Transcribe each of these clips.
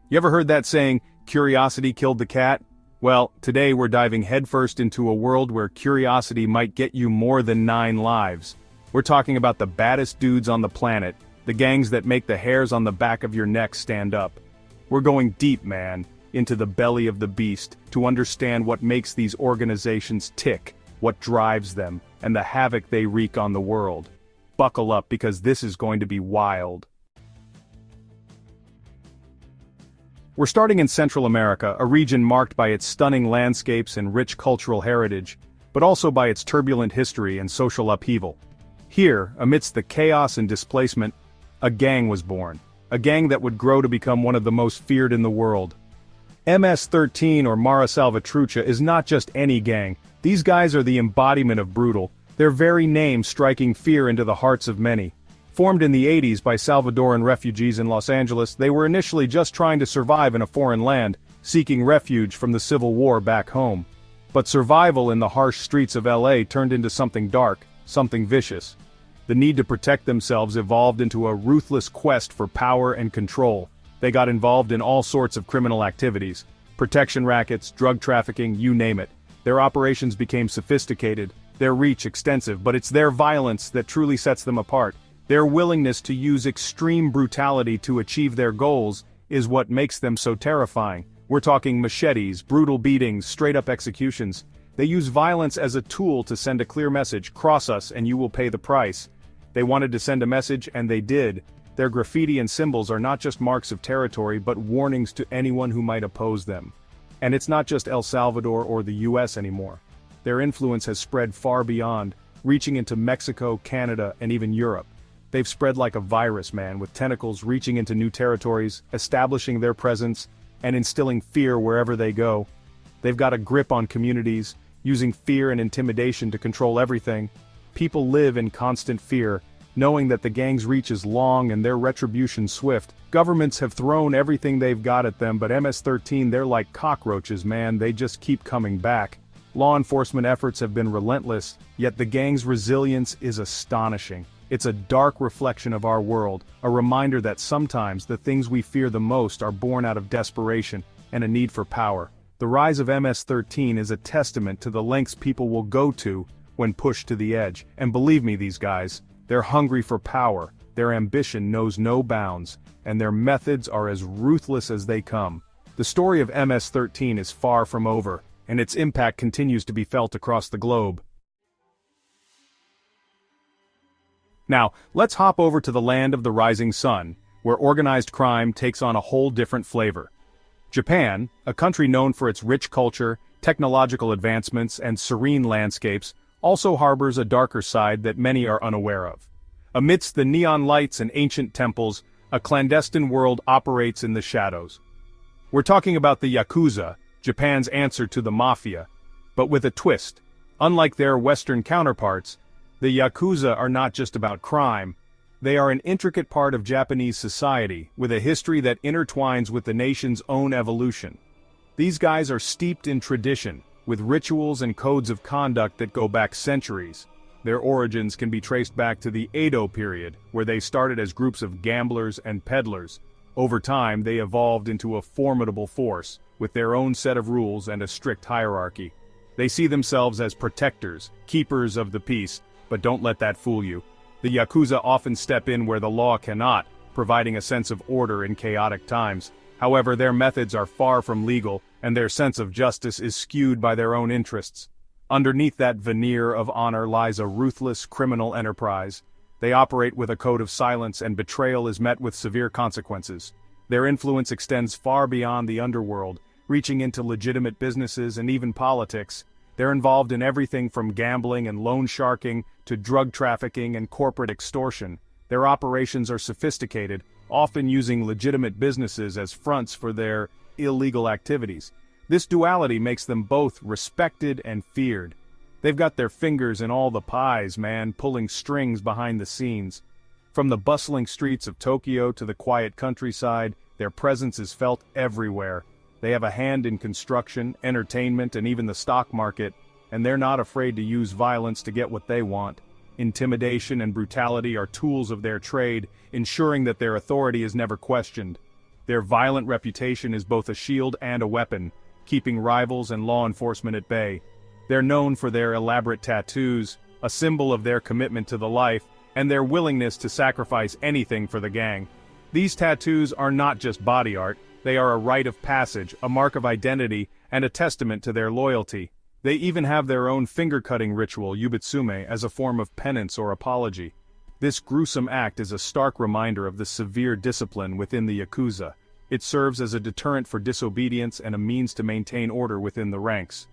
You ever heard that saying, curiosity killed the cat? Well, today we're diving headfirst into a world where curiosity might get you more than 9 lives. We're talking about the baddest dudes on the planet, the gangs that make the hairs on the back of your neck stand up. We're going deep, man, into the belly of the beast to understand what makes these organizations tick, what drives them, and the havoc they wreak on the world. Buckle up because this is going to be wild. We're starting in Central America, a region marked by its stunning landscapes and rich cultural heritage, but also by its turbulent history and social upheaval. Here, amidst the chaos and displacement, a gang was born. A gang that would grow to become one of the most feared in the world. MS-13 or Mara Salvatrucha is not just any gang. These guys are the embodiment of brutal, their very name striking fear into the hearts of many. Formed in the 80s by Salvadoran refugees in Los Angeles, they were initially just trying to survive in a foreign land, seeking refuge from the Civil War back home. But survival in the harsh streets of LA turned into something dark, something vicious. The need to protect themselves evolved into a ruthless quest for power and control. They got involved in all sorts of criminal activities. Protection rackets, drug trafficking, you name it. Their operations became sophisticated, their reach extensive, but it's their violence that truly sets them apart. Their willingness to use extreme brutality to achieve their goals is what makes them so terrifying. We're talking machetes, brutal beatings, straight-up executions. They use violence as a tool to send a clear message: cross us and you will pay the price. They wanted to send a message, and they did. Their graffiti and symbols are not just marks of territory but warnings to anyone who might oppose them. And it's not just El Salvador or the US anymore. Their influence has spread far beyond, reaching into Mexico, Canada, and even Europe. They've spread like a virus, man, with tentacles reaching into new territories, establishing their presence, and instilling fear wherever they go. They've got a grip on communities, using fear and intimidation to control everything. People live in constant fear, knowing that the gang's reach is long and their retribution swift. Governments have thrown everything they've got at them, but MS-13, they're like cockroaches, man, they just keep coming back. Law enforcement efforts have been relentless, yet the gang's resilience is astonishing. It's a dark reflection of our world, a reminder that sometimes the things we fear the most are born out of desperation and a need for power. The rise of MS-13 is a testament to the lengths people will go to when pushed to the edge. And believe me, these guys, they're hungry for power, their ambition knows no bounds, and their methods are as ruthless as they come. The story of MS-13 is far from over, and its impact continues to be felt across the globe. Now, let's hop over to the land of the rising sun, where organized crime takes on a whole different flavor. Japan, a country known for its rich culture, technological advancements, and serene landscapes, also harbors a darker side that many are unaware of. Amidst the neon lights and ancient temples, a clandestine world operates in the shadows. We're talking about the Yakuza, Japan's answer to the mafia, but with a twist. Unlike their Western counterparts, the Yakuza are not just about crime. They are an intricate part of Japanese society, with a history that intertwines with the nation's own evolution. These guys are steeped in tradition, with rituals and codes of conduct that go back centuries. Their origins can be traced back to the Edo period, where they started as groups of gamblers and peddlers. Over time, they evolved into a formidable force, with their own set of rules and a strict hierarchy. They see themselves as protectors, keepers of the peace, but don't let that fool you. The Yakuza often step in where the law cannot, providing a sense of order in chaotic times. However, their methods are far from legal, and their sense of justice is skewed by their own interests. Underneath that veneer of honor lies a ruthless criminal enterprise. They operate with a code of silence, and betrayal is met with severe consequences. Their influence extends far beyond the underworld, reaching into legitimate businesses and even politics. They're involved in everything from gambling and loan sharking to drug trafficking and corporate extortion. Their operations are sophisticated, often using legitimate businesses as fronts for their illegal activities. This duality makes them both respected and feared. They've got their fingers in all the pies, man, pulling strings behind the scenes. From the bustling streets of Tokyo to the quiet countryside, their presence is felt everywhere. They have a hand in construction, entertainment, and even the stock market, and they're not afraid to use violence to get what they want. Intimidation and brutality are tools of their trade, ensuring that their authority is never questioned. Their violent reputation is both a shield and a weapon, keeping rivals and law enforcement at bay. They're known for their elaborate tattoos, a symbol of their commitment to the life, and their willingness to sacrifice anything for the gang. These tattoos are not just body art, they are a rite of passage, a mark of identity, and a testament to their loyalty. They even have their own finger-cutting ritual, yubitsume, as a form of penance or apology. This gruesome act is a stark reminder of the severe discipline within the Yakuza. It serves as a deterrent for disobedience and a means to maintain order within the ranks.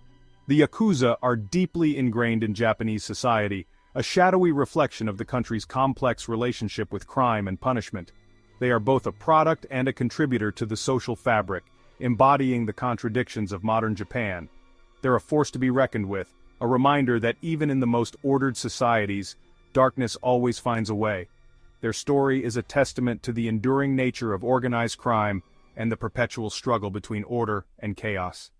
The Yakuza are deeply ingrained in Japanese society, a shadowy reflection of the country's complex relationship with crime and punishment. They are both a product and a contributor to the social fabric, embodying the contradictions of modern Japan. They're a force to be reckoned with, a reminder that even in the most ordered societies, darkness always finds a way. Their story is a testament to the enduring nature of organized crime and the perpetual struggle between order and chaos.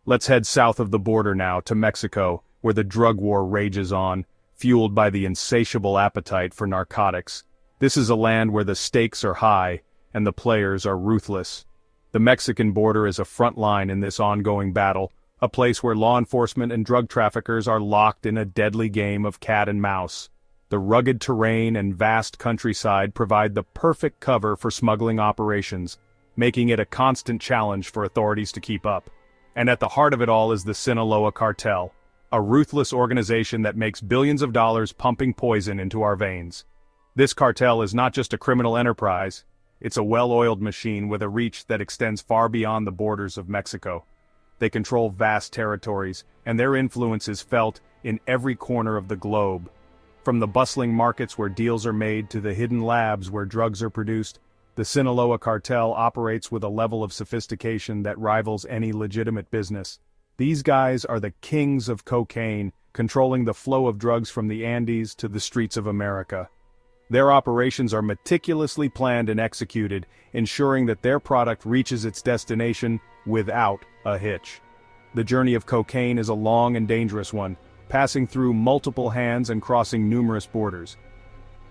Let's head south of the border now to Mexico, where the drug war rages on, fueled by the insatiable appetite for narcotics. This is a land where the stakes are high and the players are ruthless. The Mexican border is a front line in this ongoing battle, a place where law enforcement and drug traffickers are locked in a deadly game of cat and mouse. The rugged terrain and vast countryside provide the perfect cover for smuggling operations, making it a constant challenge for authorities to keep up. And at the heart of it all is the Sinaloa cartel, a ruthless organization that makes billions of dollars pumping poison into our veins. This cartel is not just a criminal enterprise, it's a well-oiled machine with a reach that extends far beyond the borders of Mexico. They control vast territories, and their influence is felt in every corner of the globe. From the bustling markets where deals are made to the hidden labs where drugs are produced, the Sinaloa cartel operates with a level of sophistication that rivals any legitimate business. These guys are the kings of cocaine, controlling the flow of drugs from the Andes to the streets of America. Their operations are meticulously planned and executed, ensuring that their product reaches its destination without a hitch. The journey of cocaine is a long and dangerous one, passing through multiple hands and crossing numerous borders.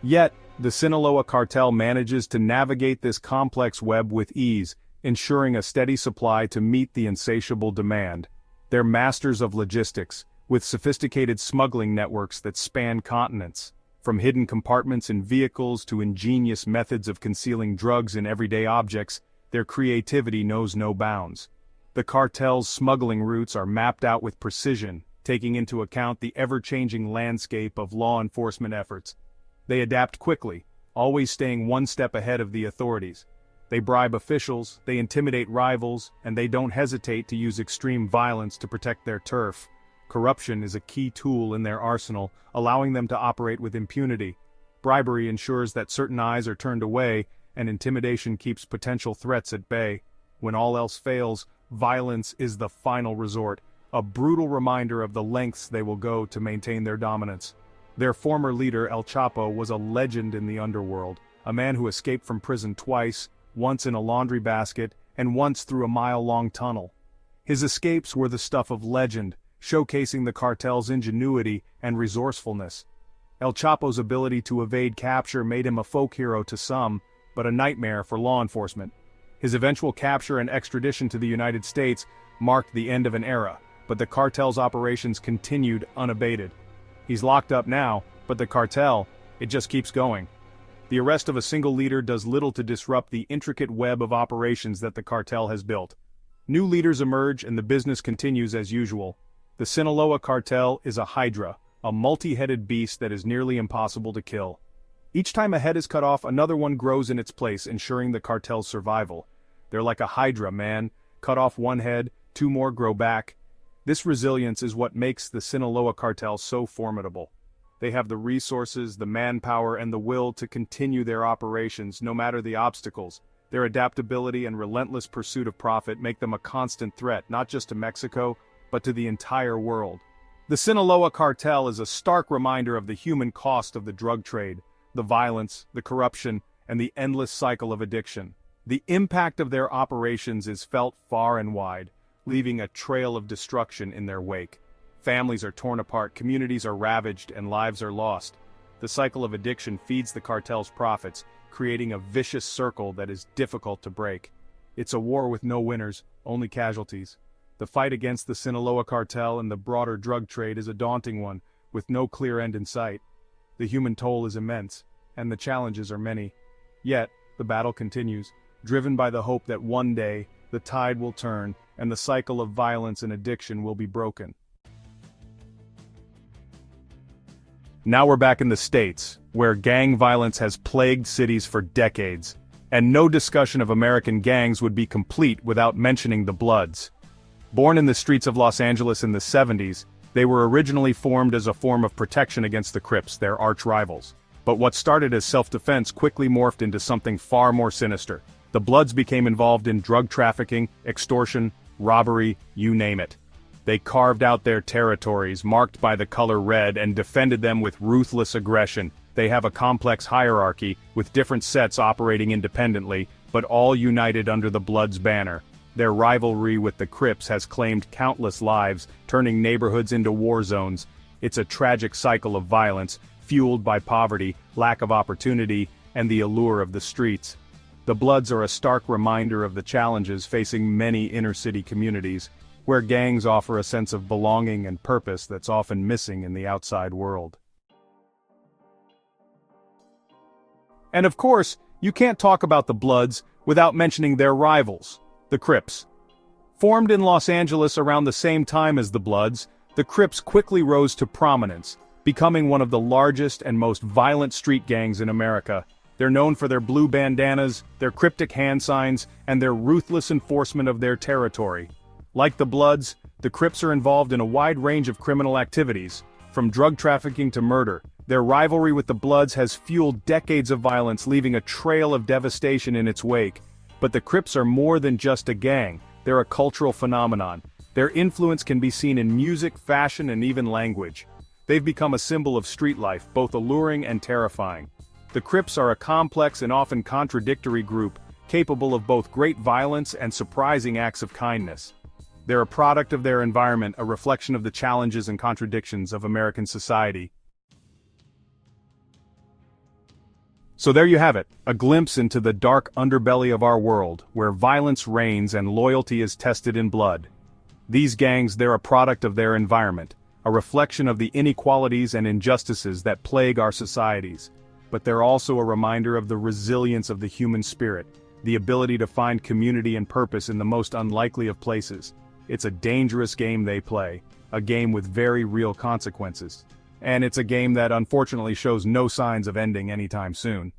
Yet, the Sinaloa cartel manages to navigate this complex web with ease, ensuring a steady supply to meet the insatiable demand. They're masters of logistics, with sophisticated smuggling networks that span continents. From hidden compartments in vehicles to ingenious methods of concealing drugs in everyday objects, their creativity knows no bounds. The cartel's smuggling routes are mapped out with precision, taking into account the ever-changing landscape of law enforcement efforts. They adapt quickly, always staying one step ahead of the authorities. They bribe officials, they intimidate rivals, and they don't hesitate to use extreme violence to protect their turf. Corruption is a key tool in their arsenal, allowing them to operate with impunity. Bribery ensures that certain eyes are turned away, and intimidation keeps potential threats at bay. When all else fails, violence is the final resort, a brutal reminder of the lengths they will go to maintain their dominance. Their former leader, El Chapo, was a legend in the underworld, a man who escaped from prison twice, once in a laundry basket, and once through a mile-long tunnel. His escapes were the stuff of legend, showcasing the cartel's ingenuity and resourcefulness. El Chapo's ability to evade capture made him a folk hero to some, but a nightmare for law enforcement. His eventual capture and extradition to the United States marked the end of an era, but the cartel's operations continued unabated. He's locked up now, but the cartel, it just keeps going. The arrest of a single leader does little to disrupt the intricate web of operations that the cartel has built. New leaders emerge and the business continues as usual. The Sinaloa cartel is a hydra, a multi-headed beast that is nearly impossible to kill. Each time a head is cut off, another one grows in its place, ensuring the cartel's survival. They're like a hydra, man. Cut off one head, two more grow back. This resilience is what makes the Sinaloa cartel so formidable. They have the resources, the manpower, and the will to continue their operations no matter the obstacles. Their adaptability and relentless pursuit of profit make them a constant threat, not just to Mexico, but to the entire world. The Sinaloa cartel is a stark reminder of the human cost of the drug trade, the violence, the corruption, and the endless cycle of addiction. The impact of their operations is felt far and wide, leaving a trail of destruction in their wake. Families are torn apart, communities are ravaged, and lives are lost. The cycle of addiction feeds the cartel's profits, creating a vicious circle that is difficult to break. It's a war with no winners, only casualties. The fight against the Sinaloa cartel and the broader drug trade is a daunting one, with no clear end in sight. The human toll is immense, and the challenges are many. Yet, the battle continues, driven by the hope that one day, the tide will turn, and the cycle of violence and addiction will be broken. Now we're back in the States, where gang violence has plagued cities for decades, and no discussion of American gangs would be complete without mentioning the Bloods. Born in the streets of Los Angeles in the 70s, they were originally formed as a form of protection against the Crips, their arch-rivals. But what started as self-defense quickly morphed into something far more sinister. The Bloods became involved in drug trafficking, extortion, robbery, you name it. They carved out their territories, marked by the color red, and defended them with ruthless aggression. They have a complex hierarchy, with different sets operating independently, but all united under the Bloods banner. Their rivalry with the Crips has claimed countless lives, turning neighborhoods into war zones. It's a tragic cycle of violence, fueled by poverty, lack of opportunity, and the allure of the streets. The Bloods are a stark reminder of the challenges facing many inner-city communities, where gangs offer a sense of belonging and purpose that's often missing in the outside world. And of course, you can't talk about the Bloods without mentioning their rivals, the Crips. Formed in Los Angeles around the same time as the Bloods, the Crips quickly rose to prominence, becoming one of the largest and most violent street gangs in America. They're known for their blue bandanas, their cryptic hand signs, and their ruthless enforcement of their territory. Like the Bloods, the Crips are involved in a wide range of criminal activities, from drug trafficking to murder. Their rivalry with the Bloods has fueled decades of violence, leaving a trail of devastation in its wake. But the Crips are more than just a gang, they're a cultural phenomenon. Their influence can be seen in music, fashion, and even language. They've become a symbol of street life, both alluring and terrifying. The Crips are a complex and often contradictory group, capable of both great violence and surprising acts of kindness. They're a product of their environment, a reflection of the challenges and contradictions of American society. So there you have it, a glimpse into the dark underbelly of our world, where violence reigns and loyalty is tested in blood. These gangs, they're a product of their environment, a reflection of the inequalities and injustices that plague our societies. But they're also a reminder of the resilience of the human spirit, the ability to find community and purpose in the most unlikely of places. It's a dangerous game they play, a game with very real consequences. And it's a game that unfortunately shows no signs of ending anytime soon.